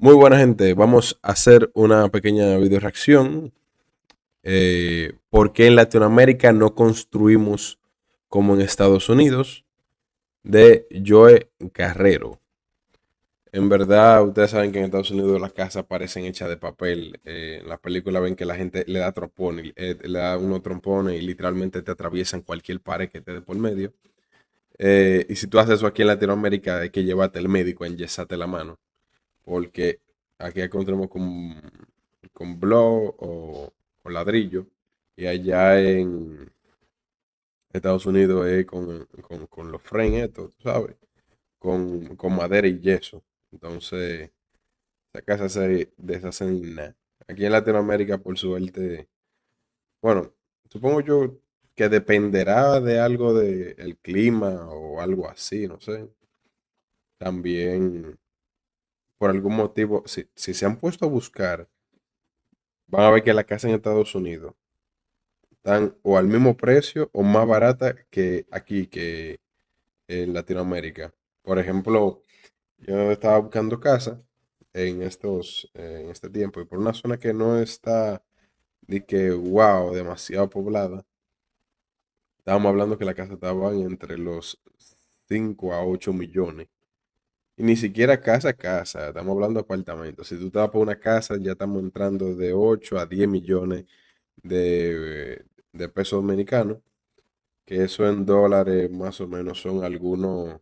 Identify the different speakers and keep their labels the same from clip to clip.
Speaker 1: Muy buena gente, vamos a hacer una pequeña video reacción. ¿Por qué en Latinoamérica no construimos como en Estados Unidos? De Joe Carrero. En verdad, ustedes saben que en Estados Unidos las casas parecen hechas de papel. En las películas ven que la gente le da trompones, le da unos trompones y literalmente te atraviesan cualquier pared que te dé por medio. Y si tú haces eso aquí en Latinoamérica, hay que llevarte al médico a enyesarte la mano. Porque aquí encontramos con block o con ladrillo, y allá en Estados Unidos es con los frames, esto, tú sabes, con madera y yeso. Entonces, esa casa se deshacen en nada. Aquí en Latinoamérica, por suerte, bueno, supongo yo que dependerá de algo del clima o algo así, no sé. También, por algún motivo, si se han puesto a buscar, van a ver que las casas en Estados Unidos están o al mismo precio o más barata que aquí, que en Latinoamérica. Por ejemplo, yo estaba buscando casa en este tiempo, y por una zona que no está de que, wow, demasiado poblada. Estábamos hablando que la casa estaba entre los 5 a 8 millones. Y ni siquiera casa a casa, estamos hablando de apartamentos. Si tú te vas por una casa, ya estamos entrando de 8 a 10 millones de pesos dominicanos, que eso en dólares más o menos son algunos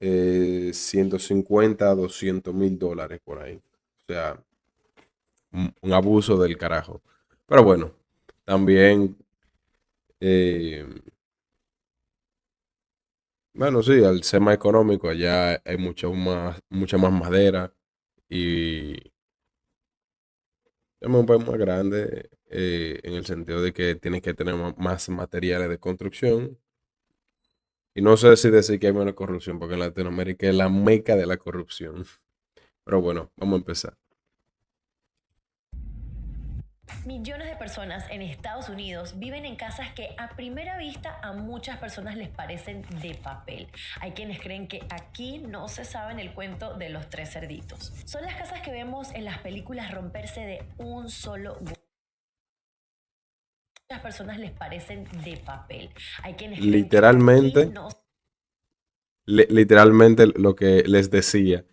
Speaker 1: 150 a 200.000 dólares por ahí. O sea, un abuso del carajo. Pero bueno, también, eh, bueno, sí, al ser más económico, allá hay mucha más madera y es un país más grande, en el sentido de que tienes que tener más materiales de construcción. Y no sé si decir que hay menos corrupción, porque en Latinoamérica es la meca de la corrupción. Pero bueno, vamos a empezar.
Speaker 2: Millones de personas en Estados Unidos viven en casas que a primera vista a muchas personas les parecen de papel. Hay quienes creen que aquí no se sabe el cuento de los tres cerditos. Son las casas que vemos en las películas romperse de un solo golpe. Muchas personas les parecen de papel. Hay quienes creen que aquí
Speaker 1: Literalmente,
Speaker 2: no.
Speaker 1: literalmente lo que les decía.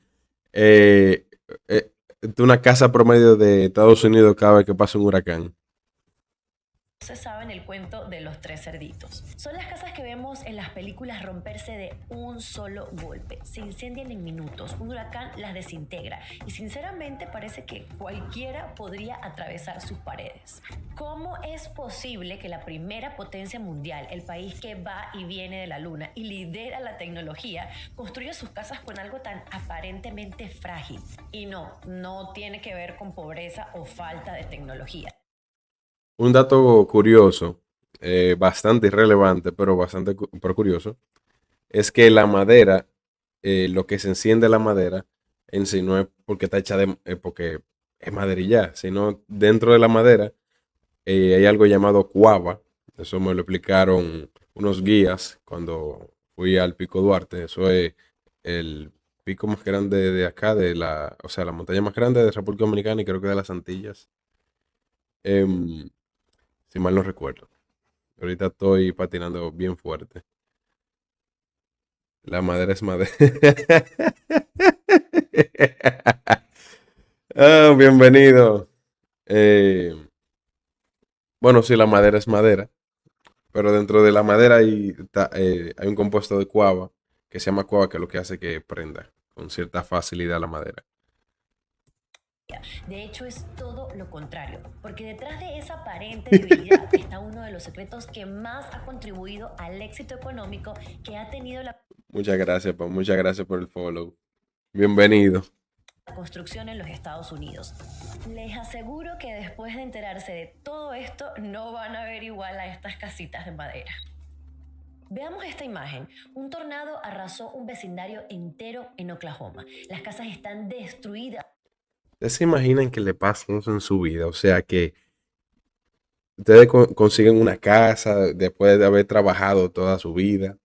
Speaker 1: eh, eh, una casa promedio de Estados Unidos cada vez que pasa un huracán.
Speaker 2: Se saben el cuento de los tres cerditos. Son las casas que vemos en las películas romperse de un solo golpe. Se incendian en minutos, un huracán las desintegra y sinceramente parece que cualquiera podría atravesar sus paredes. ¿Cómo es posible que la primera potencia mundial, el país que va y viene de la luna y lidera la tecnología, construya sus casas con algo tan aparentemente frágil? Y no tiene que ver con pobreza o falta de tecnología.
Speaker 1: Un dato curioso, bastante irrelevante, pero pero curioso, es que la madera, lo que se enciende la madera en sí no es porque está hecha porque es madera y ya, sino dentro de la madera hay algo llamado cuava. Eso me lo explicaron unos guías cuando fui al Pico Duarte. Eso es el pico más grande de acá, o sea, la montaña más grande de República Dominicana y creo que de las Antillas. Em, si mal no recuerdo. Ahorita estoy patinando bien fuerte. La madera es madera. Ah, bienvenido. Eh, bueno, sí, la madera es madera, pero dentro de la madera hay un compuesto de cuava que se llama cuava, que es lo que hace que prenda con cierta facilidad la madera.
Speaker 2: De hecho, es todo lo contrario, porque detrás de esa aparente debilidad está uno de los secretos que más ha contribuido al éxito económico que ha tenido la
Speaker 1: Muchas gracias, muchas gracias por el follow. Bienvenido.
Speaker 2: construcción en los Estados Unidos. Les aseguro que después de enterarse de todo esto, no van a ver igual a estas casitas de madera. Veamos esta imagen. Un tornado arrasó un vecindario entero en Oklahoma. Las casas están destruidas.
Speaker 1: ¿Ustedes se imaginan que le pasa eso en su vida? O sea, que ustedes consiguen una casa después de haber trabajado toda su vida.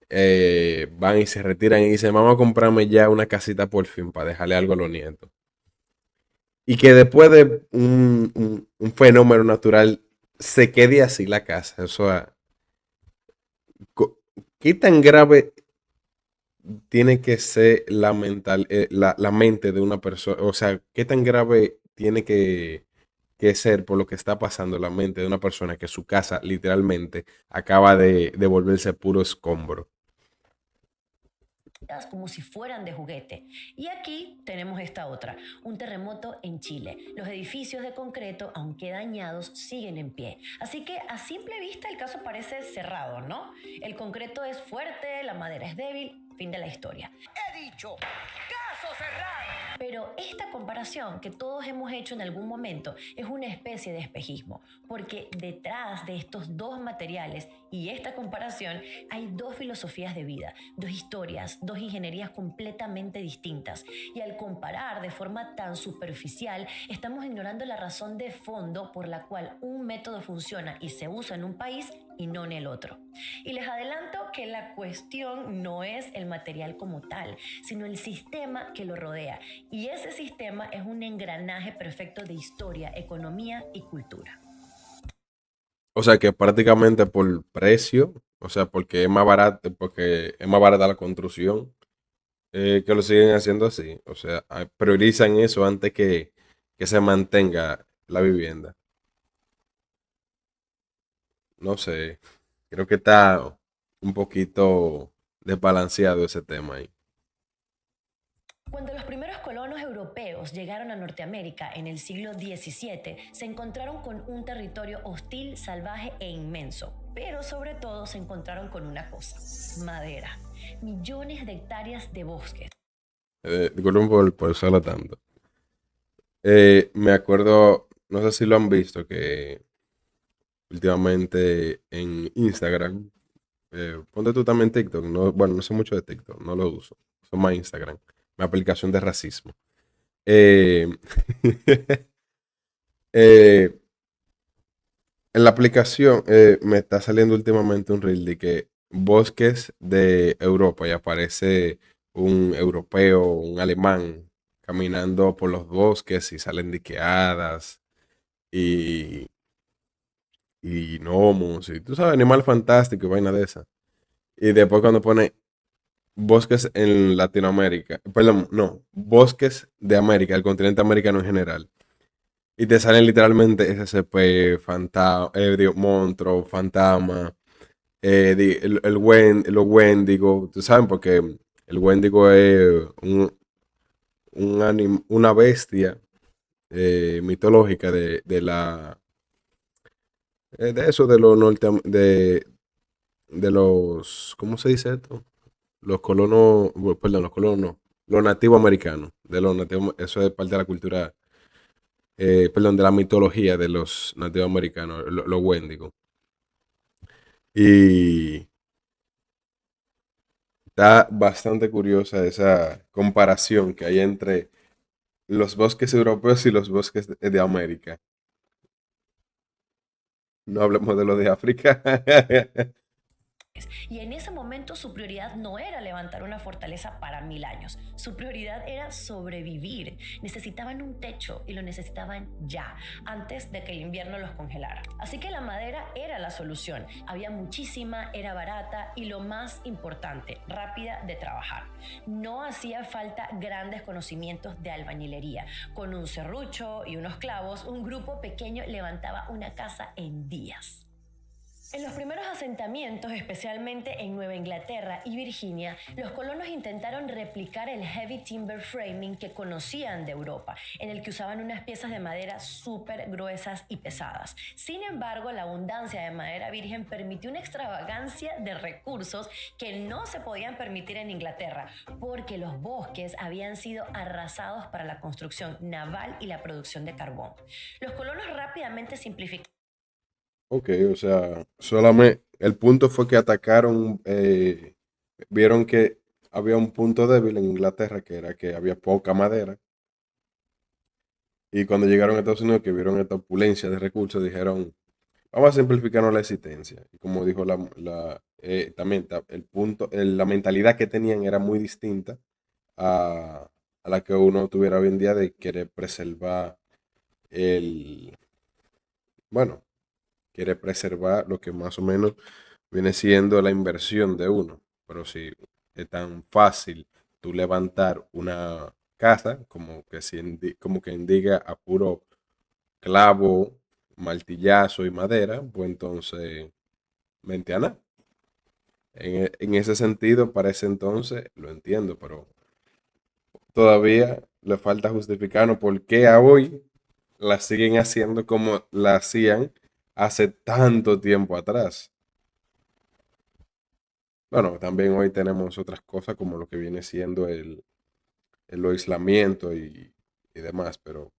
Speaker 1: van y se retiran y dicen, vamos a comprarme ya una casita por fin para dejarle algo a los nietos. Y que después de un fenómeno natural se quede así la casa. O sea, ¿qué tan grave tiene que ser la mente de una persona? O sea, ¿qué tan grave tiene que ser por lo que está pasando en la mente de una persona que su casa literalmente acaba de volverse puro escombro?
Speaker 2: como si fueran de juguete. Y aquí tenemos esta otra, un terremoto en Chile. Los edificios de concreto, aunque dañados, siguen en pie. Así que a simple vista el caso parece cerrado, ¿no? El concreto es fuerte, la madera es débil, fin de la historia. He dicho, caso cerrado. Pero esta comparación que todos hemos hecho en algún momento es una especie de espejismo, porque detrás de estos dos materiales y esta comparación hay dos filosofías de vida, dos historias, dos ingenierías completamente distintas. Y al comparar de forma tan superficial, estamos ignorando la razón de fondo por la cual un método funciona y se usa en un país y no en el otro. Y les adelanto que la cuestión no es el material como tal, sino el sistema que lo rodea. Y ese sistema es un engranaje perfecto de historia, economía y cultura.
Speaker 1: O sea que prácticamente por precio, o sea, porque es más barata la construcción, que lo siguen haciendo así. O sea, priorizan eso antes que se mantenga la vivienda. No sé, creo que está un poquito desbalanceado ese tema ahí.
Speaker 2: Cuando los primeros colonos europeos llegaron a Norteamérica en el siglo XVII, se encontraron con un territorio hostil, salvaje e inmenso. Pero sobre todo se encontraron con una cosa, madera. Millones de hectáreas de bosques.
Speaker 1: Disculpen por usarlo tanto. Me acuerdo, no sé si lo han visto, que últimamente en Instagram, ponte tú también TikTok, no, bueno, no sé mucho de TikTok, no lo uso, uso más Instagram, mi aplicación de racismo. Eh, eh, en la aplicación me está saliendo últimamente un reel de que bosques de Europa y aparece un europeo, un alemán, caminando por los bosques y salen diqueadas y, y gnomos y tú sabes, animal fantástico y vaina de esa. Y después cuando pone bosques en Latinoamérica, perdón, no, bosques de América, el continente americano en general. Y te salen literalmente SCP, digo, monstruo, fantasma, los Wendigo, tú sabes, porque el Wendigo es una bestia mitológica de eso, de los de los, ¿cómo se dice esto? Los colonos, bueno, perdón, los colonos no, los nativos americanos, de los nativos, eso es parte de la cultura, perdón, de la mitología de los nativos americanos, los Wendigo. Y está bastante curiosa esa comparación que hay entre los bosques europeos y los bosques de América. No hablemos de los de África.
Speaker 2: Y en ese momento su prioridad no era levantar una fortaleza para 1000 años. Su prioridad era sobrevivir. Necesitaban un techo y lo necesitaban ya, antes de que el invierno los congelara. Así que la madera era la solución. Había muchísima, era barata y lo más importante, rápida de trabajar. No hacía falta grandes conocimientos de albañilería. Con un serrucho y unos clavos, un grupo pequeño levantaba una casa en días. En los primeros asentamientos, especialmente en Nueva Inglaterra y Virginia, los colonos intentaron replicar el heavy timber framing que conocían de Europa, en el que usaban unas piezas de madera súper gruesas y pesadas. Sin embargo, la abundancia de madera virgen permitió una extravagancia de recursos que no se podían permitir en Inglaterra, porque los bosques habían sido arrasados para la construcción naval y la producción de carbón. Los colonos rápidamente simplificaron.
Speaker 1: Ok, o sea, solamente el punto fue que atacaron, vieron que había un punto débil en Inglaterra, que era que había poca madera, y cuando llegaron a Estados Unidos, que vieron esta opulencia de recursos, dijeron, vamos a simplificarnos la existencia. Y como dijo también la mentalidad que tenían era muy distinta a la que uno tuviera hoy en día de querer preservar el, bueno, quiere preservar lo que más o menos viene siendo la inversión de uno. Pero si es tan fácil tú levantar una casa, como que, como que indica a puro clavo, martillazo y madera, pues entonces, mente a nada. En ese sentido, para ese entonces, lo entiendo, pero todavía le falta justificarnos por qué a hoy la siguen haciendo como la hacían hace tanto tiempo atrás. Bueno, también hoy tenemos otras cosas como lo que viene siendo el aislamiento y demás, pero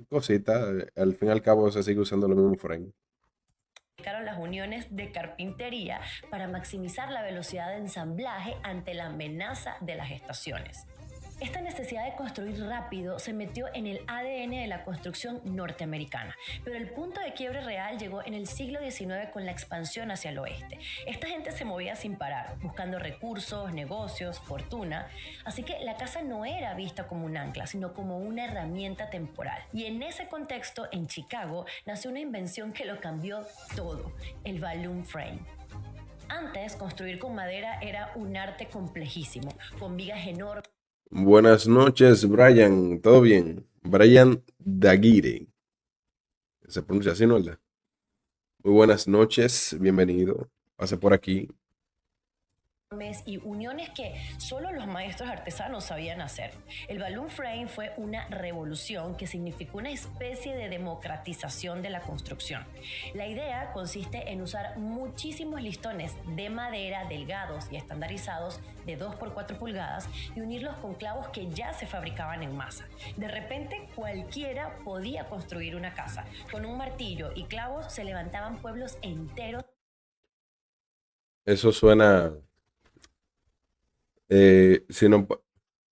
Speaker 1: cosita, al fin y al cabo se sigue usando el mismo frame.
Speaker 2: Las uniones de carpintería para maximizar la velocidad de ensamblaje ante la amenaza de las estaciones. Esta necesidad de construir rápido se metió en el ADN de la construcción norteamericana, pero el punto de quiebre real llegó en el siglo XIX con la expansión hacia el oeste. Esta gente se movía sin parar, buscando recursos, negocios, fortuna, así que la casa no era vista como un ancla, sino como una herramienta temporal. Y en ese contexto, en Chicago, nació una invención que lo cambió todo, el balloon frame. Antes, construir con madera era un arte complejísimo, con vigas enormes.
Speaker 1: Buenas noches, Brian. ¿Todo bien? Brian Daguire. Se pronuncia así, ¿no? ¿Verdad? Muy buenas noches, bienvenido. Pase por aquí.
Speaker 2: Y uniones que solo los maestros artesanos sabían hacer. El balloon frame fue una revolución que significó una especie de democratización de la construcción. La idea consiste en usar muchísimos listones de madera delgados y estandarizados de 2 por 4 pulgadas y unirlos con clavos que ya se fabricaban en masa. De repente cualquiera podía construir una casa. Con un martillo y clavos se levantaban pueblos enteros.
Speaker 1: Eso suena, si, no,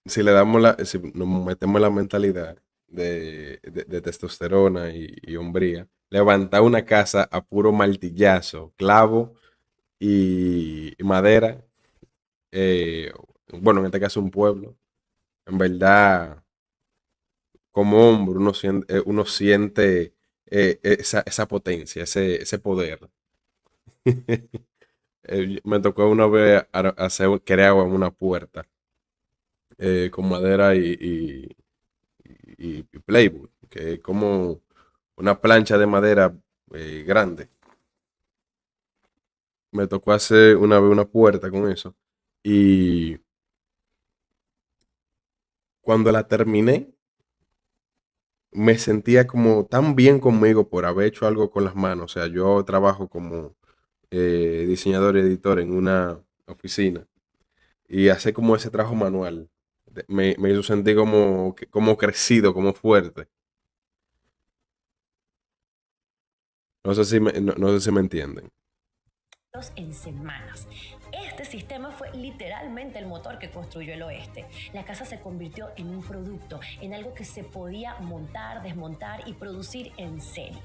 Speaker 1: si le damos si nos metemos en la mentalidad de testosterona y hombría, levantar una casa a puro martillazo, clavo y madera, eh, bueno, en este caso un pueblo, en verdad, como hombre, uno siente esa potencia, ese poder. Me tocó una vez crear una puerta con madera y plywood, que es como una plancha de madera grande. Me tocó hacer una vez una puerta con eso. Y cuando la terminé, me sentía como tan bien conmigo por haber hecho algo con las manos. O sea, yo trabajo como diseñador y editor en una oficina. Y hacer como ese trabajo manual me hizo sentir como crecido, como fuerte. No sé si me entienden.
Speaker 2: En semanas. Este sistema fue literalmente el motor que construyó el oeste. La casa se convirtió en un producto, en algo que se podía montar, desmontar y producir en serie.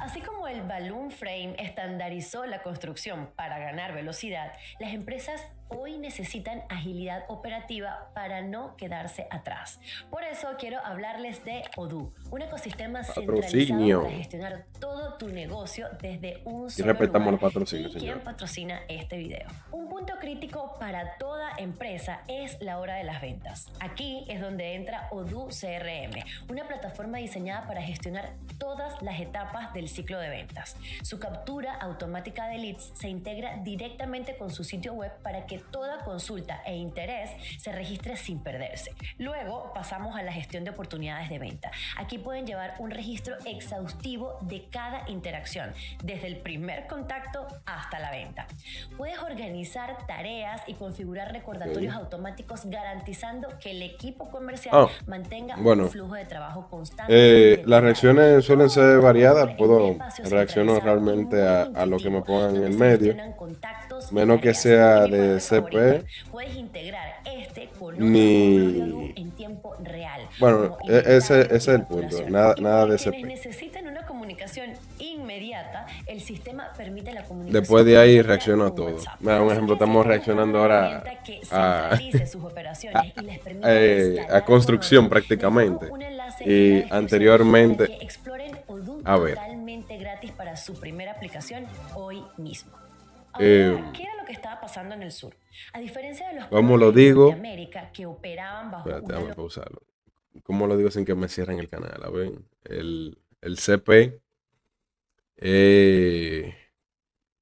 Speaker 2: Así como el balloon frame estandarizó la construcción para ganar velocidad, las empresas hoy necesitan agilidad operativa para no quedarse atrás. Por eso quiero hablarles de Odoo, un ecosistema centralizado para gestionar todo tu negocio desde un solo lugar.
Speaker 1: Los patrocinios,
Speaker 2: ¿Y quién patrocina este video? Un punto crítico para toda empresa es la hora de las ventas. Aquí es donde entra Odoo CRM, una plataforma diseñada para gestionar todas las etapas del ciclo de ventas. Su captura automática de leads se integra directamente con su sitio web para que toda consulta e interés se registre sin perderse. Luego pasamos a la gestión de oportunidades de venta. Aquí pueden llevar un registro exhaustivo de cada interacción, desde el primer contacto hasta la venta. Puedes organizar tareas y configurar recordatorios automáticos garantizando que el equipo comercial mantenga un flujo de trabajo constante.
Speaker 1: Las reacciones suelen ser variadas. Puedo reaccionar realmente a lo que me pongan en el medio, menos que sea de CP.
Speaker 2: Puedes integrar este con
Speaker 1: ni
Speaker 2: en tiempo real.
Speaker 1: Bueno, ese es el punto. Nada de CP.
Speaker 2: Necesitan una comunicación comunicación inmediata, el sistema permite la comunicación
Speaker 1: Después de ahí
Speaker 2: inmediata
Speaker 1: reacciona a
Speaker 2: con
Speaker 1: todo.
Speaker 2: WhatsApp.
Speaker 1: Mira, un
Speaker 2: Así
Speaker 1: ejemplo,
Speaker 2: que si
Speaker 1: estamos
Speaker 2: están buscando
Speaker 1: reaccionando
Speaker 2: una
Speaker 1: ahora
Speaker 2: herramienta que
Speaker 1: a,
Speaker 2: centralice sus operaciones y les permita
Speaker 1: a
Speaker 2: escalar con
Speaker 1: construcción
Speaker 2: orden, les dejo
Speaker 1: prácticamente.
Speaker 2: un enlace en la
Speaker 1: Y
Speaker 2: descripción para
Speaker 1: anteriormente,
Speaker 2: que exploren Odoo
Speaker 1: a ver,
Speaker 2: totalmente gratis para su primera aplicación hoy mismo.
Speaker 1: eh,
Speaker 2: Ahora, ¿qué era lo que estaba pasando en el sur? A diferencia de los
Speaker 1: ¿cómo
Speaker 2: colonos
Speaker 1: lo
Speaker 2: en
Speaker 1: digo?
Speaker 2: Norteamérica que operaban bajo
Speaker 1: Espérate,
Speaker 2: una
Speaker 1: déjame pausarlo. ¿Cómo lo digo sin que me cierren el canal? A ver, el CP,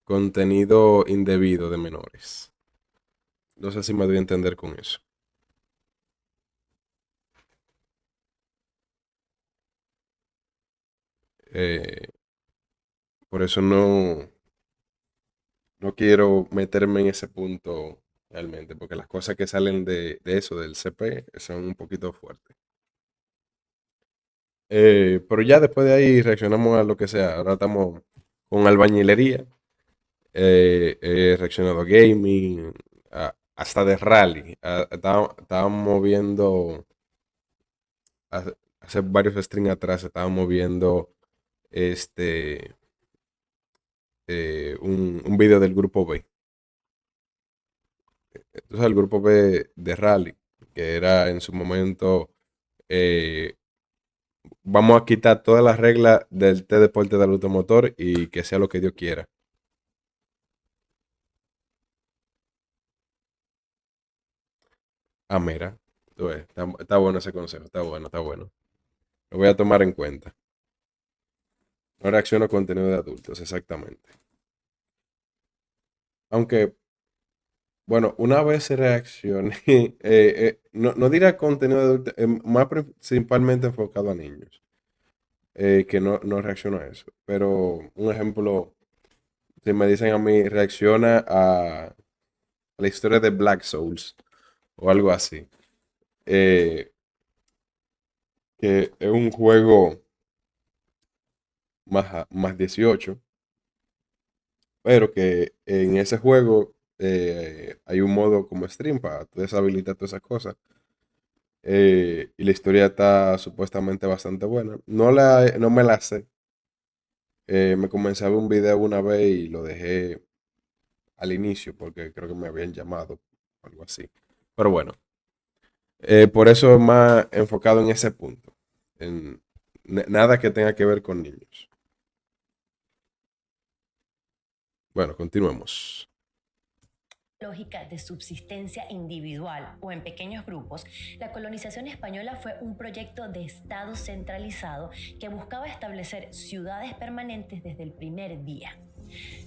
Speaker 1: contenido indebido de menores. No sé si me doy a entender con eso. Eh, por eso no quiero meterme en ese punto realmente, porque las cosas que salen de eso, del CP, son un poquito fuertes. Pero ya después de ahí reaccionamos a lo que sea. Ahora estamos con albañilería, reaccionado a gaming, hasta de rally. Estábamos viendo, hace varios streams atrás, estábamos viendo este, un video del grupo B. Entonces el grupo B de rally, que era en su momento, eh, vamos a quitar todas las reglas del T deporte del automotor y que sea lo que Dios quiera. Ah, mira, tú ves, está bueno ese consejo, está bueno, está bueno. Lo voy a tomar en cuenta. No reacciono a contenido de adultos, exactamente. Aunque, bueno, una vez reaccioné, no diría contenido de adultos, más principalmente enfocado a niños, que no reacciono a eso. Pero un ejemplo, si me dicen a mí, reacciona a la historia de Black Souls o algo así, que es un juego más 18, pero que en ese juego hay un modo como stream para tú deshabilitar todas esas cosas. Y la historia está supuestamente bastante buena. No me la sé. Me comencé a ver un video una vez y lo dejé al inicio porque creo que me habían llamado o algo así. Pero bueno, por eso es más enfocado en ese punto. En nada que tenga que ver con niños. Bueno, continuemos.
Speaker 2: lógica de subsistencia individual o en pequeños grupos, la colonización española fue un proyecto de Estado centralizado que buscaba establecer ciudades permanentes desde el primer día.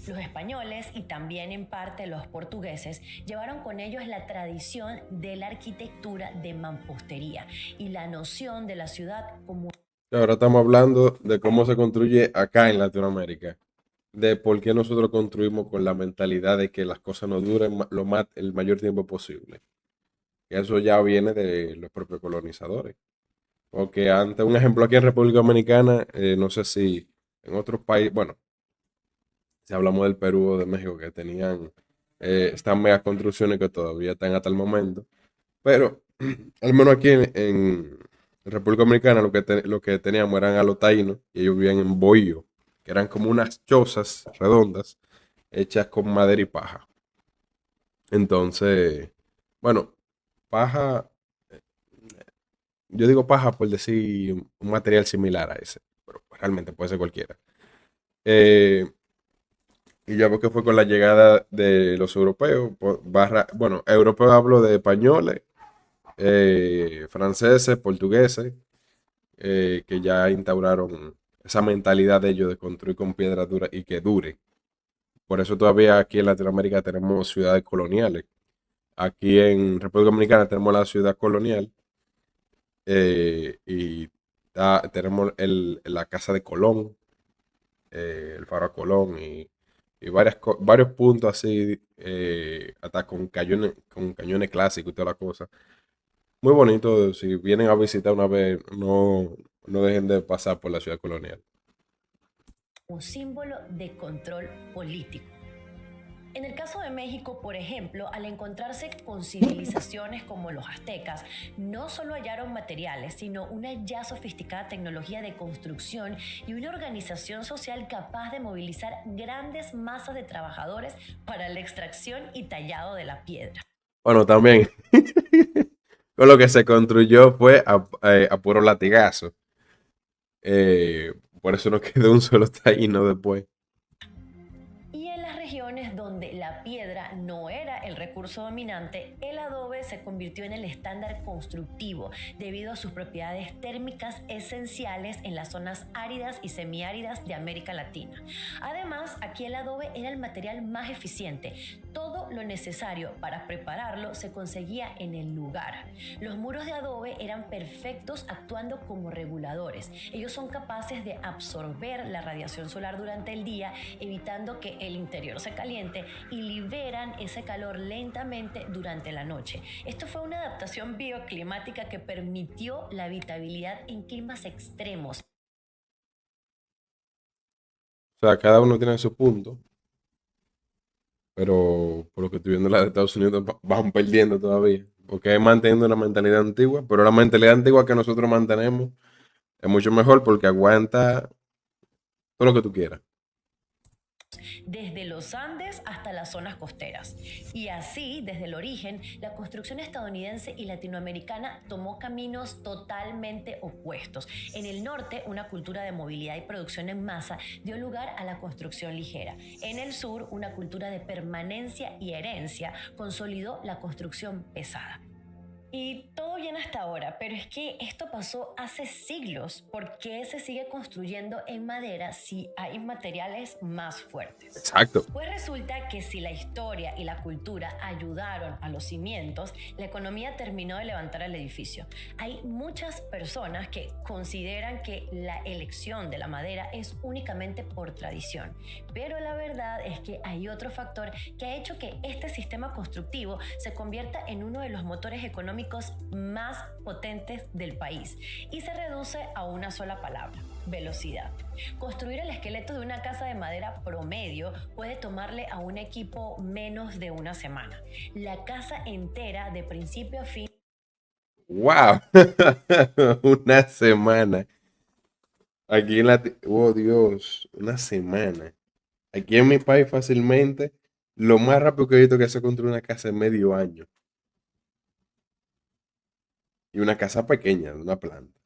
Speaker 2: Los españoles y también en parte los portugueses llevaron con ellos la tradición de la arquitectura de mampostería y la noción de la ciudad como...
Speaker 1: Ahora estamos hablando de cómo se construye acá en Latinoamérica, de por qué nosotros construimos con la mentalidad de que las cosas no duren el mayor tiempo posible. Y eso ya viene de los propios colonizadores. Porque antes, un ejemplo aquí en República Dominicana, no sé si en otros países, bueno, si hablamos del Perú o de México, que tenían estas mega construcciones que todavía están hasta el momento, pero al menos aquí en República Dominicana lo que teníamos eran a los taínos y ellos vivían en bohío, que eran como unas chozas redondas hechas con madera y paja. Entonces, bueno, paja, yo digo paja por decir un material similar a ese, pero realmente puede ser cualquiera. Eh, y ya porque fue con la llegada de los europeos, bueno, europeos hablo de españoles, franceses, portugueses, que ya instauraron esa mentalidad de ellos de construir con piedra dura y que dure. Por eso todavía aquí en Latinoamérica tenemos ciudades coloniales. Aquí en República Dominicana tenemos la ciudad colonial y tenemos la casa de Colón, el faro de Colón y varios puntos así, hasta con cañones clásicos y toda la cosa. Muy bonito, si vienen a visitar una vez, no dejen de pasar por la ciudad colonial.
Speaker 2: como símbolo de control político. En el caso de México, por ejemplo, al encontrarse con civilizaciones como los aztecas, no solo hallaron materiales, sino una ya sofisticada tecnología de construcción y una organización social capaz de movilizar grandes masas de trabajadores para la extracción y tallado de la piedra.
Speaker 1: Bueno, también con lo que se construyó fue a puro latigazo. Por eso no quedó un solo taíno después.
Speaker 2: Y en las regiones donde la piedra no era el recurso dominante, el adobe se convirtió en el estándar constructivo debido a sus propiedades térmicas esenciales en las zonas áridas y semiáridas de América Latina. Además, aquí el adobe era el material más eficiente. Todo lo necesario para prepararlo se conseguía en el lugar. Los muros de adobe eran perfectos actuando como reguladores. Ellos son capaces de absorber la radiación solar durante el día, evitando que el interior se caliente, y liberan ese calor lentamente durante la noche. Esto fue una adaptación bioclimática que permitió la habitabilidad en climas extremos.
Speaker 1: O sea, cada uno tiene su punto, pero por lo que estoy viendo, las de Estados Unidos van perdiendo todavía, porque es manteniendo una mentalidad antigua, pero la mentalidad antigua que nosotros mantenemos es mucho mejor porque aguanta todo lo que tú quieras.
Speaker 2: Desde los Andes hasta las zonas costeras. Y así, desde el origen, la construcción estadounidense y latinoamericana tomó caminos totalmente opuestos. En el norte, una cultura de movilidad y producción en masa dio lugar a la construcción ligera. En el sur, una cultura de permanencia y herencia consolidó la construcción pesada. Y todo bien hasta ahora, pero es que esto pasó hace siglos. ¿Por qué se sigue construyendo en madera si hay materiales más fuertes?
Speaker 1: Exacto.
Speaker 2: Pues resulta que si la historia y la cultura ayudaron a los cimientos, la economía terminó de levantar el edificio. Hay muchas personas que consideran que la elección de la madera es únicamente por tradición, pero la verdad es que hay otro factor que ha hecho que este sistema constructivo se convierta en uno de los motores económicos más potentes del país y se reduce a una sola palabra: velocidad. Construir el esqueleto de una casa de madera promedio puede tomarle a un equipo menos de una semana. La casa entera, de principio a fin.
Speaker 1: ¡Wow! Una semana. Aquí en oh Dios, una semana. Aquí en mi país fácilmente, lo más rápido que he visto que se construye una casa en medio año. Y una casa pequeña, de una planta.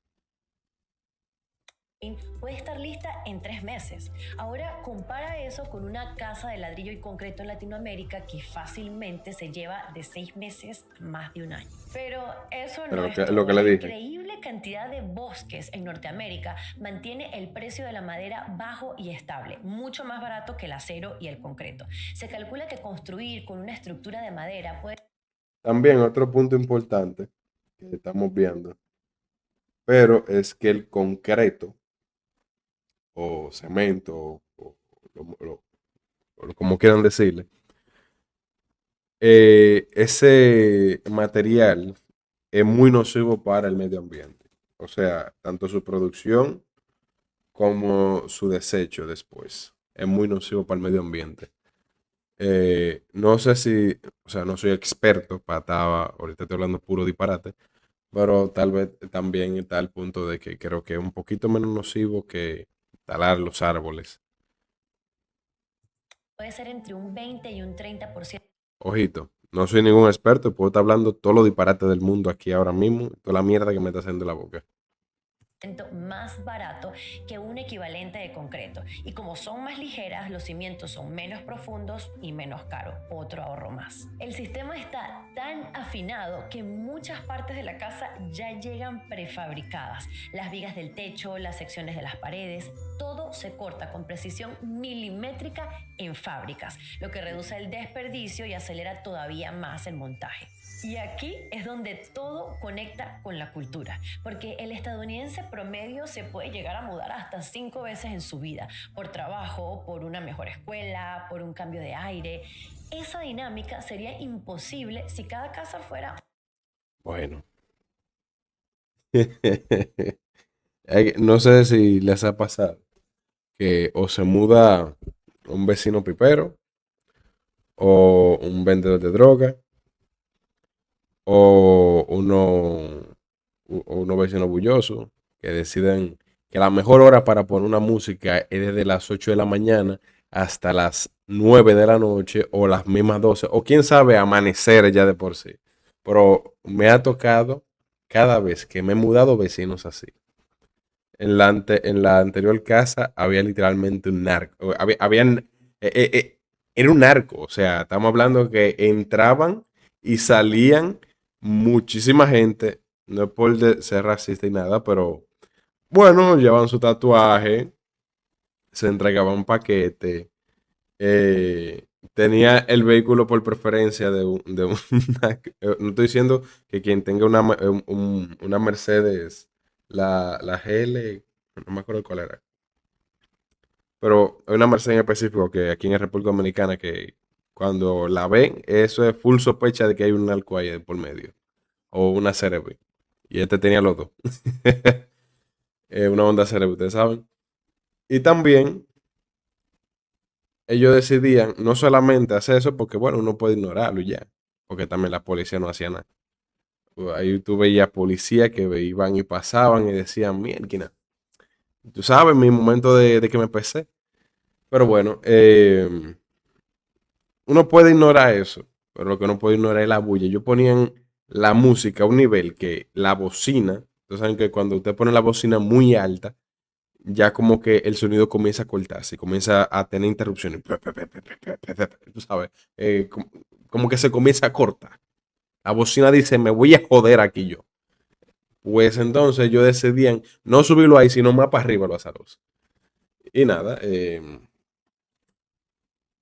Speaker 2: Puede estar lista en 3 meses. Ahora compara eso con una casa de ladrillo y concreto en Latinoamérica que fácilmente se lleva de 6 meses a más de un año. Pero eso
Speaker 1: Pero
Speaker 2: no es todo.
Speaker 1: lo que le
Speaker 2: La
Speaker 1: dije.
Speaker 2: increíble cantidad de bosques en Norteamérica mantiene el precio de la madera bajo y estable, mucho más barato que el acero y el concreto. Se calcula que construir con una estructura de madera puede...
Speaker 1: También otro punto importante que estamos viendo, pero es que el concreto o cemento o como quieran decirle, ese material es muy nocivo para el medio ambiente. O sea, tanto su producción como su desecho después es muy nocivo para el medio ambiente. No sé si, o sea, no soy experto para estar, ahorita estoy hablando puro disparate, pero tal vez también está el punto de que creo que es un poquito menos nocivo que talar los árboles.
Speaker 2: puede ser entre un 20 y un 30%.
Speaker 1: Ojito, no soy ningún experto, puedo estar hablando todo lo disparate del mundo aquí ahora mismo, toda la mierda que me está haciendo la boca.
Speaker 2: Más barato que un equivalente de concreto, y como son más ligeras, los cimientos son menos profundos y menos caros. Otro ahorro más. El sistema está tan afinado que muchas partes de la casa ya llegan prefabricadas: las vigas del techo, las secciones de las paredes, todo se corta con precisión milimétrica en fábricas, lo que reduce el desperdicio y acelera todavía más el montaje. Y aquí es donde todo conecta con la cultura, porque el estadounidense promedio se puede llegar a mudar hasta 5 veces en su vida, por trabajo, por una mejor escuela, por un cambio de aire. Esa dinámica sería imposible si cada casa fuera...
Speaker 1: Bueno. No sé si les ha pasado que o se muda un vecino pipero o un vendedor de droga, o o unos vecinos bullosos que deciden que la mejor hora para poner una música es desde las 8 de la mañana hasta las 9 de la noche o las mismas 12 o quién sabe, amanecer ya de por sí. Pero me ha tocado cada vez que me he mudado vecinos así. En la anterior casa había literalmente un narco. Era un narco. O sea, estamos hablando que entraban y salían muchísima gente. No es por ser racista y nada, pero bueno, llevaban su tatuaje, se entregaban un paquete. Tenía el vehículo por preferencia de una. No estoy diciendo que quien tenga una Mercedes, la GL, no me acuerdo cuál era, pero hay una Mercedes en específico que aquí en la República Dominicana que cuando la ven, eso es full sospecha de que hay un narco ahí por medio, o una CRB. Y este tenía los dos. Una Honda CRB, ustedes saben. Y también ellos decidían no solamente hacer eso porque, bueno, uno puede ignorarlo y ya, porque también la policía no hacía nada. Ahí tú veías policías que iban y pasaban y decían, mierda, tú sabes, mi momento de que me pesé. Pero bueno, uno puede ignorar eso, pero lo que no puede ignorar es la bulla. Ellos ponían la música a un nivel que la bocina, ustedes saben que cuando usted pone la bocina muy alta, ya como que el sonido comienza a cortarse, comienza a tener interrupciones. Tú sabes, como que se comienza a cortar. La bocina dice, me voy a joder aquí yo. Pues entonces ellos decidían no subirlo ahí, sino más para arriba lo azaroso. Y nada,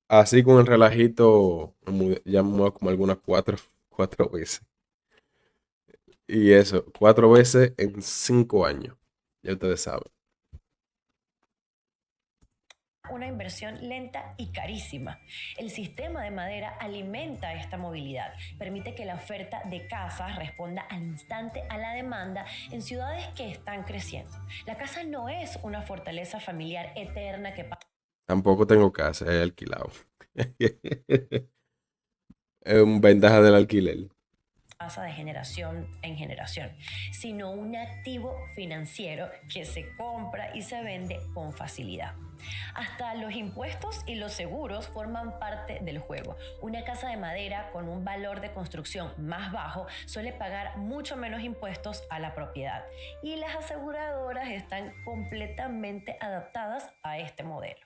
Speaker 1: así con el relajito, ya me mudé como algunas cuatro veces. Y eso, 4 veces en 5 años. Ya ustedes saben.
Speaker 2: Una inversión lenta y carísima. El sistema de madera alimenta esta movilidad, permite que la oferta de casas responda al instante a la demanda en ciudades que están creciendo. La casa no es una fortaleza familiar eterna que
Speaker 1: Tampoco tengo casa, he alquilado. Es una ventaja del alquiler.
Speaker 2: pasa de generación en generación, sino un activo financiero que se compra y se vende con facilidad. Hasta los impuestos y los seguros forman parte del juego. Una casa de madera con un valor de construcción más bajo suele pagar mucho menos impuestos a la propiedad y las aseguradoras están completamente adaptadas a este modelo.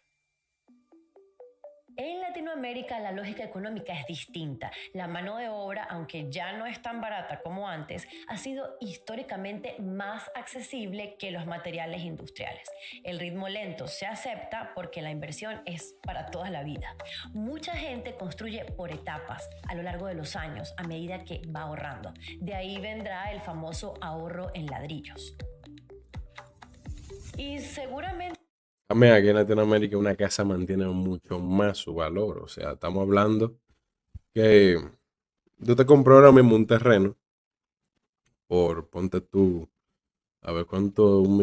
Speaker 2: En Latinoamérica la lógica económica es distinta. La mano de obra, aunque ya no es tan barata como antes, ha sido históricamente más accesible que los materiales industriales. El ritmo lento se acepta porque la inversión es para toda la vida. Mucha gente construye por etapas a lo largo de los años a medida que va ahorrando. De ahí vendrá el famoso ahorro en ladrillos. Y seguramente
Speaker 1: También aquí en Latinoamérica una casa mantiene mucho más su valor. O sea, estamos hablando que tú te compras ahora mismo un terreno por, ponte tú, a ver cuánto, un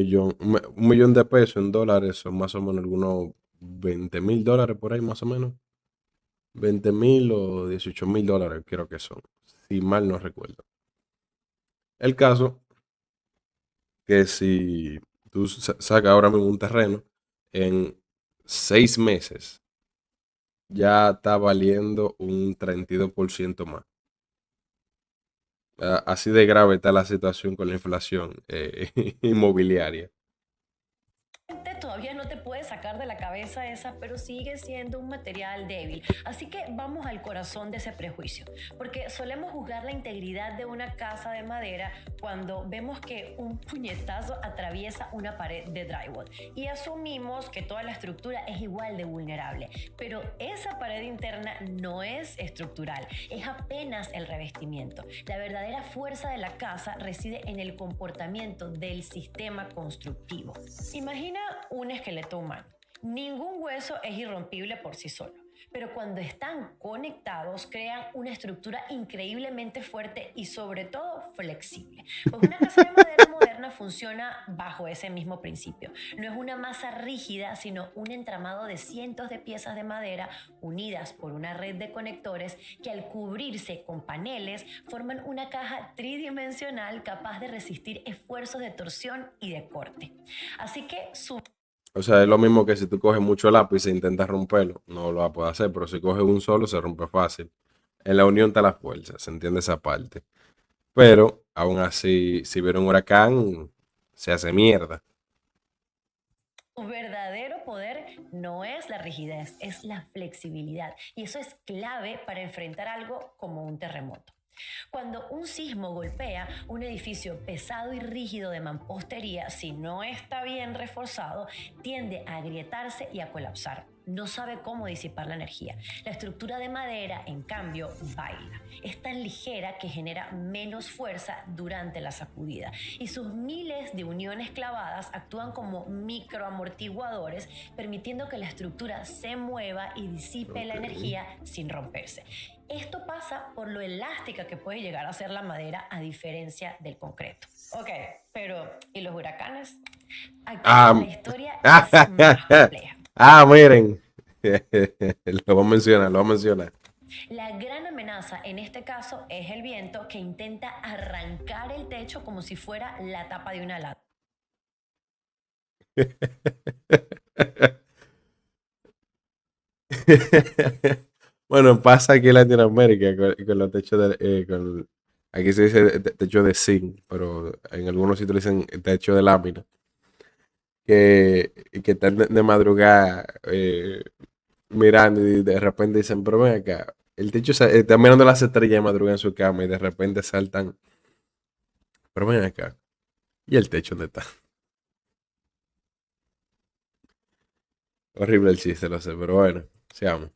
Speaker 1: millón de pesos en dólares son más o menos algunos $20,000 por ahí más o menos. 20,000 o $18,000 creo que son, si mal no recuerdo. El caso que si tú sacas ahora mismo un terreno, en 6 meses ya está valiendo un 32% más. Así de grave está la situación con la inflación inmobiliaria.
Speaker 2: todavía no te puedes sacar de la cabeza esa, pero sigue siendo un material débil. Así que vamos al corazón de ese prejuicio, porque solemos juzgar la integridad de una casa de madera cuando vemos que un puñetazo atraviesa una pared de drywall y asumimos que toda la estructura es igual de vulnerable. Pero esa pared interna no es estructural, es apenas el revestimiento. La verdadera fuerza de la casa reside en el comportamiento del sistema constructivo. Imagina un esqueleto humano. Ningún hueso es irrompible por sí solo, pero cuando están conectados crean una estructura increíblemente fuerte y sobre todo flexible. Pues una casa de madera moderna funciona bajo ese mismo principio. No es una masa rígida, sino un entramado de cientos de piezas de madera unidas por una red de conectores que al cubrirse con paneles forman una caja tridimensional capaz de resistir esfuerzos de torsión y de corte. Así que su
Speaker 1: O sea, es lo mismo que si tú coges mucho lápiz e intentas romperlo, no lo vas a poder hacer, pero si coges un solo, se rompe fácil. En la unión está la fuerza, se entiende esa parte. Pero, aún así, si viene un huracán, se hace mierda.
Speaker 2: verdadero poder no es la rigidez, es la flexibilidad. Y eso es clave para enfrentar algo como un terremoto. Cuando un sismo golpea un edificio pesado y rígido de mampostería, si no está bien reforzado, tiende a agrietarse y a colapsar. No sabe cómo disipar la energía. La estructura de madera, en cambio, baila. Es tan ligera que genera menos fuerza durante la sacudida. Y sus miles de uniones clavadas actúan como microamortiguadores, permitiendo que la estructura se mueva y disipe la energía sin romperse. Esto pasa por lo elástica que puede llegar a ser la madera a diferencia del concreto. Ok, pero ¿y los huracanes? Aquí la
Speaker 1: Ah,
Speaker 2: historia es más compleja.
Speaker 1: miren. Lo voy a mencionar, lo voy a mencionar.
Speaker 2: La gran amenaza en este caso es el viento que intenta arrancar el techo como si fuera la tapa de una lata.
Speaker 1: Bueno, pasa aquí en Latinoamérica con los techos aquí se dice techo de zinc, pero en algunos sitios le dicen techo de lámina, que están de madrugada mirando y de repente dicen, pero ven acá, el techo está mirando las estrellas de madrugada en su cama y de repente saltan, pero ven acá, ¿y el techo dónde está? Horrible el chiste, lo sé, pero bueno, seamos.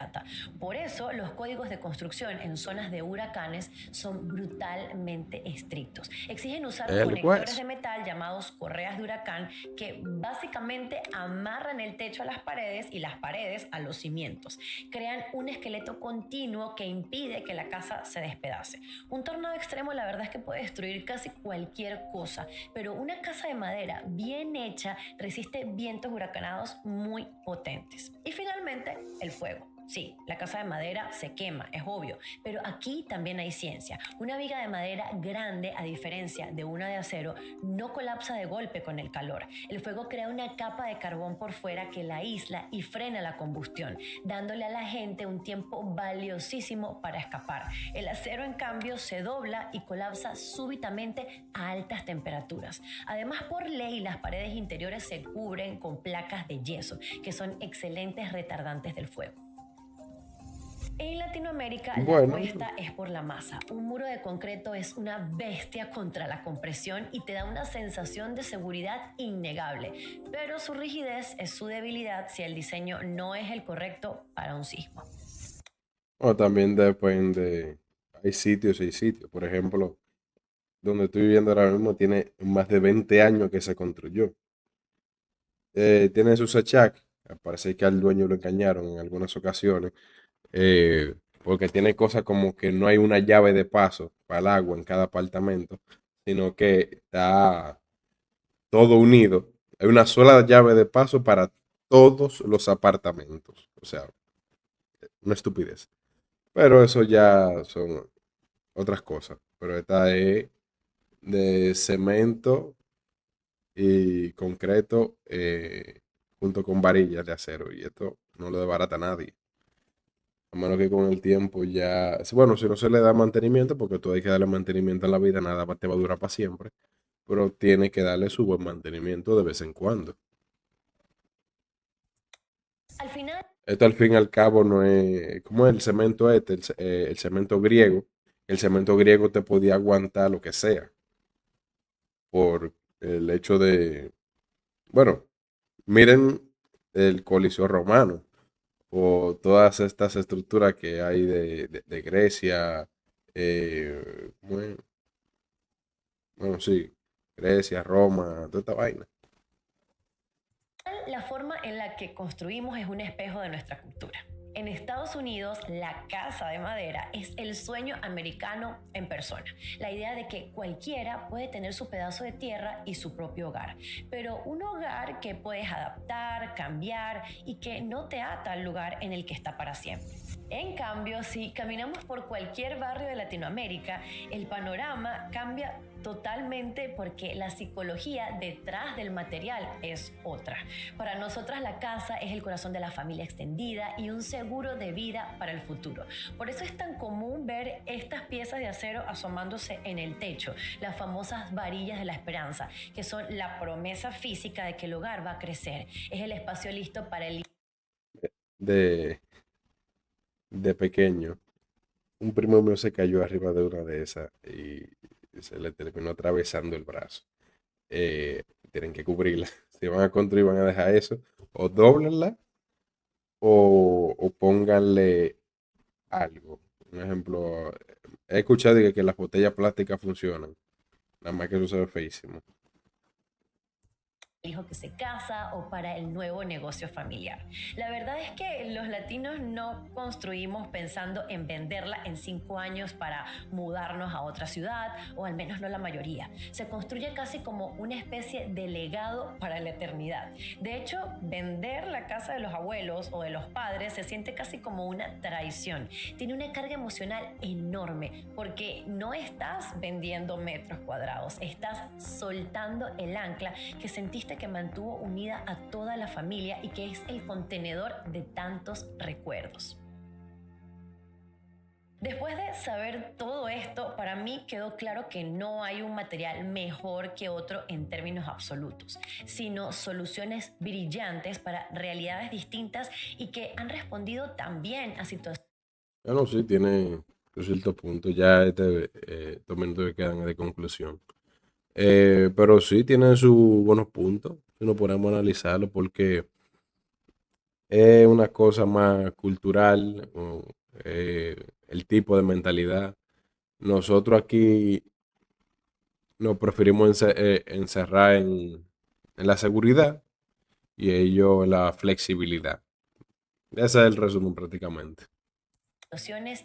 Speaker 2: Por eso los códigos de construcción en zonas de huracanes son brutalmente estrictos. Exigen usar
Speaker 1: El
Speaker 2: conectores
Speaker 1: pues.
Speaker 2: de metal llamados correas de huracán que básicamente amarran el techo a las paredes y las paredes a los cimientos. Crean un esqueleto continuo que impide que la casa se despedace. Un tornado extremo la verdad es que puede destruir casi cualquier cosa, pero una casa de madera bien hecha resiste vientos huracanados muy potentes. Y finalmente, el fuego. Sí, la casa de madera se quema, es obvio, pero aquí también hay ciencia. Una viga de madera grande, a diferencia de una de acero, no colapsa de golpe con el calor. El fuego crea una capa de carbón por fuera que la aísla y frena la combustión, dándole a la gente un tiempo valiosísimo para escapar. El acero, en cambio, se dobla y colapsa súbitamente a altas temperaturas. Además, por ley, las paredes interiores se cubren con placas de yeso, que son excelentes retardantes del fuego. En Latinoamérica la
Speaker 1: Bueno,
Speaker 2: apuesta es por la masa. Un muro de concreto es una bestia contra la compresión y te da una sensación de seguridad innegable, pero su rigidez es su debilidad si el diseño no es el correcto para un sismo.
Speaker 1: o también depende, hay sitios y sitios. Por ejemplo, donde estoy viviendo ahora mismo tiene más de 20 años que se construyó. Tiene sus achaques, parece que al dueño lo engañaron en algunas ocasiones, porque tiene cosas como que no hay una llave de paso para el agua en cada apartamento, sino que está todo unido. Hay una sola llave de paso para todos los apartamentos. O sea, una estupidez. Pero eso ya son otras cosas. Pero esta es de cemento y concreto junto con varillas de acero. Y esto no lo desbarata nadie. A menos que con el tiempo ya... Bueno, si no se le da mantenimiento, porque tú hay que darle mantenimiento en la vida, nada te va a durar para siempre. Pero tiene que darle su buen mantenimiento de vez en cuando.
Speaker 2: Al final,
Speaker 1: Esto al fin y al cabo no es como el cemento el cemento griego. El cemento griego te podía aguantar lo que sea por el hecho de, bueno, miren el Coliseo romano o todas estas estructuras que hay de Grecia, bueno, sí, Grecia, Roma, toda esta vaina.
Speaker 2: la forma en la que construimos es un espejo de nuestra cultura. En Estados Unidos, la casa de madera es el sueño americano en persona. La idea de que cualquiera puede tener su pedazo de tierra y su propio hogar, pero un hogar que puedes adaptar, cambiar y que no te ata al lugar en el que está para siempre. En cambio, si caminamos por cualquier barrio de Latinoamérica, el panorama cambia totalmente porque la psicología detrás del material es otra. Para nosotras la casa es el corazón de la familia extendida y un seguro de vida para el futuro. Por eso es tan común ver estas piezas de acero asomándose en el techo, las famosas varillas de la esperanza, que son la promesa física de que el hogar va a crecer. Es el espacio listo para el
Speaker 1: De, de pequeño, un primo mío se cayó arriba de una de esas y se le terminó atravesando el brazo. Tienen que cubrirla. Si van a construir, van a dejar eso. O doblenla o pónganle algo. Un ejemplo, he escuchado que las botellas plásticas funcionan. Nada más que eso se ve feísimo.
Speaker 2: hijo que se casa o para el nuevo negocio familiar. La verdad es que los latinos no construimos pensando en venderla en 5 años para mudarnos a otra ciudad, o al menos no la mayoría. Se construye casi como una especie de legado para la eternidad. De hecho, vender la casa de los abuelos o de los padres se siente casi como una traición. Tiene una carga emocional enorme porque no estás vendiendo metros cuadrados, estás soltando el ancla que sentiste que mantuvo unida a toda la familia y que es el contenedor de tantos recuerdos. Después de saber todo esto, para mí quedó claro que no hay un material mejor que otro en términos absolutos, sino soluciones brillantes para realidades distintas y que han respondido también a situaciones.
Speaker 1: Bueno, sí, tiene ciertos puntos. Ya estos minutos que quedan de conclusión. Pero sí tiene sus buenos puntos. Si no podemos analizarlo porque es una cosa más cultural, el tipo de mentalidad. Nosotros aquí nos preferimos encerrar en la seguridad y ellos en la flexibilidad. Ese es el resumen prácticamente.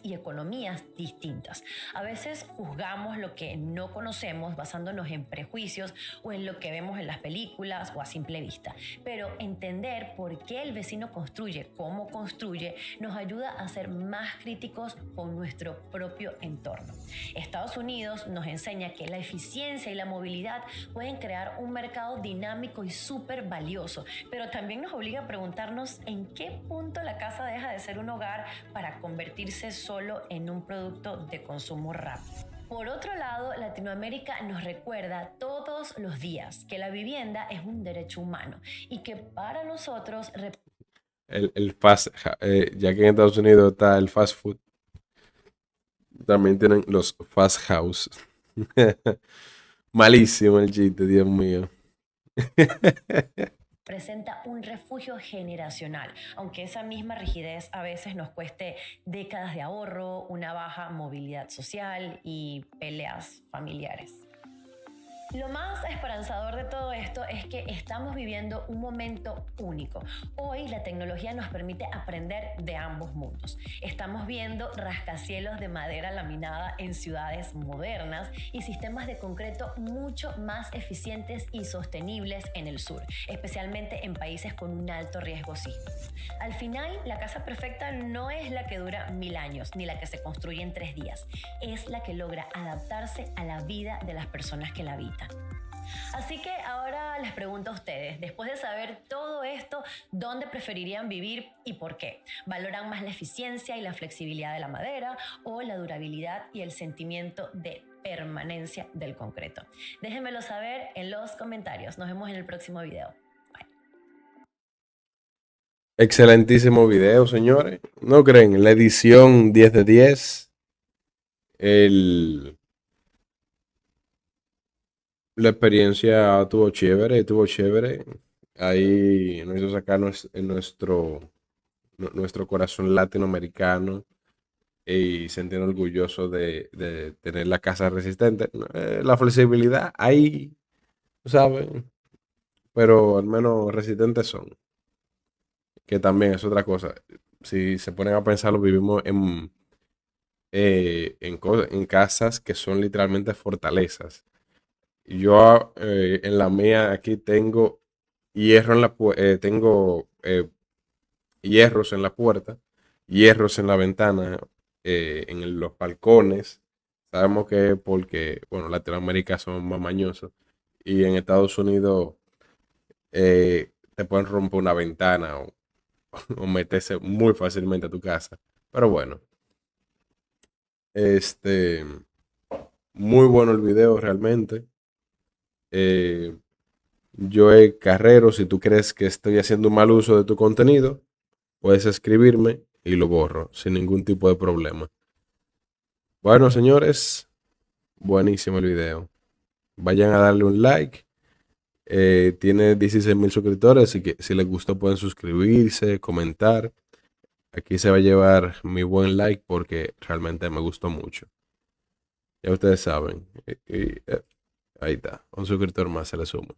Speaker 2: Y economías distintas. A veces juzgamos lo que no conocemos basándonos en prejuicios o en lo que vemos en las películas o a simple vista. Pero entender por qué el vecino construye, cómo construye, nos ayuda a ser más críticos con nuestro propio entorno. Estados Unidos nos enseña que la eficiencia y la movilidad pueden crear un mercado dinámico y súper valioso, pero también nos obliga a preguntarnos en qué punto la casa deja de ser un hogar para convertirse solo en un producto de consumo rápido. Por otro lado, Latinoamérica nos recuerda todos los días que la vivienda es un derecho humano y que para nosotros
Speaker 1: Ya que en Estados Unidos está el fast food, también tienen los fast house. Malísimo el chiste, Dios mío.
Speaker 2: presenta un refugio generacional, aunque esa misma rigidez a veces nos cueste décadas de ahorro, una baja movilidad social y peleas familiares. Lo más esperanzador de todo esto es que estamos viviendo un momento único. Hoy la tecnología nos permite aprender de ambos mundos. Estamos viendo rascacielos de madera laminada en ciudades modernas y sistemas de concreto mucho más eficientes y sostenibles en el sur, especialmente en países con un alto riesgo sísmico. Al final, la casa perfecta no es la que dura 1000 años ni la que se construye en 3 días. Es la que logra adaptarse a la vida de las personas que la habitan. Así que ahora les pregunto a ustedes, después de saber todo esto, ¿dónde preferirían vivir y por qué? ¿Valoran más la eficiencia y la flexibilidad de la madera o la durabilidad y el sentimiento de permanencia del concreto? Déjenmelo saber en los comentarios. Nos vemos en el próximo video. Bye.
Speaker 1: Excelentísimo video, señores. ¿No creen? La edición 10 de 10. El, la experiencia estuvo chévere, estuvo chévere. Ahí nos hizo sacar nuestro corazón latinoamericano y sentir orgulloso de tener la casa resistente. La flexibilidad, ahí, ¿saben? Pero al menos resistentes son, que también es otra cosa. si se ponen a pensarlo, vivimos en casas que son literalmente fortalezas. Yo en la mía aquí tengo tengo hierros en la puerta, hierros en la ventana, los balcones. Sabemos que porque, bueno, Latinoamérica son más mañosos y en Estados Unidos te pueden romper una ventana o meterse muy fácilmente a tu casa. Pero bueno, este, muy bueno el video realmente. Eh, Carrero, si tú crees que estoy haciendo un mal uso de tu contenido, puedes escribirme y lo borro sin ningún tipo de problema. Bueno, señores, buenísimo el video. Vayan a darle un like. Tiene 16,000 suscriptores, así que si les gustó pueden suscribirse, comentar. Aquí se va a llevar mi buen like porque realmente me gustó mucho. Ya ustedes saben. Ahí está, un suscriptor más se le suma.